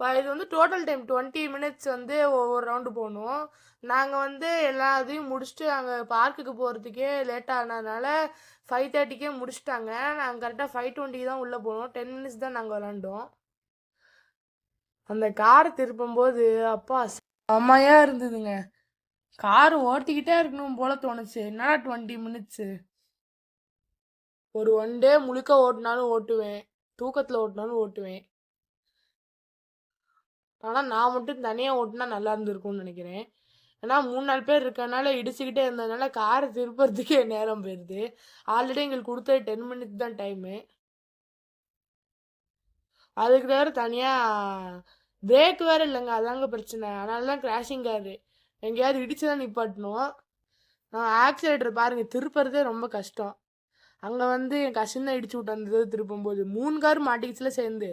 இது வந்து total time 20 minutes வந்து ஒவ்வொரு ரவுண்டு போகணும். நாங்கள் வந்து எல்லா இதையும் முடிச்சுட்டு அங்கே பார்க்குக்கு போகிறதுக்கே லேட் ஆனதுனால 5:30க்கே முடிச்சிட்டாங்க. நாங்கள் கரெக்டாக 5:20 தான் உள்ளே போனோம். 10 மினிட்ஸ் தான் நாங்கள் விளாண்டோம். அந்த கார் திருப்பும்போது அப்பா செம்மையா இருந்ததுங்க. கார் ஓட்டிக்கிட்டே இருக்கணும் போல தோணுச்சு. என்னடா 20 மினிட்ஸு. ஒரு 1 டே முழுக்க ஓட்டினாலும் ஓட்டுவேன், தூக்கத்தில் ஓட்டினாலும் ஓட்டுவேன். ஆனால் நான் மட்டும் தனியாக ஓட்டினா நல்லா இருந்திருக்கும்னு நினைக்கிறேன். ஏன்னா 3-4 பேர் இருக்கறனால இடிச்சுக்கிட்டே இருந்ததுனால காரை திருப்புறதுக்கே நேரம் போயிடுது. ஆல்ரெடி எங்களுக்கு கொடுத்தது 10 மினிட்ஸ் தான் டைமு. அதுக்கு வேறு தனியாக பிரேக் வேறு இல்லைங்க, அதாங்க பிரச்சனை. அதனால தான் கிராஷிங் காரு. எங்கேயாவது இடிச்சு தான் நிப்பாட்டணும். ஆக்சிலேட்டர் பாருங்கள், திருப்புறதே ரொம்ப கஷ்டம். அங்கே வந்து என் கசின் தான் இடிச்சு விட்டு வந்தது திருப்பும்போது 3 கார் மாட்டிக்கிச்சுல சேர்ந்து.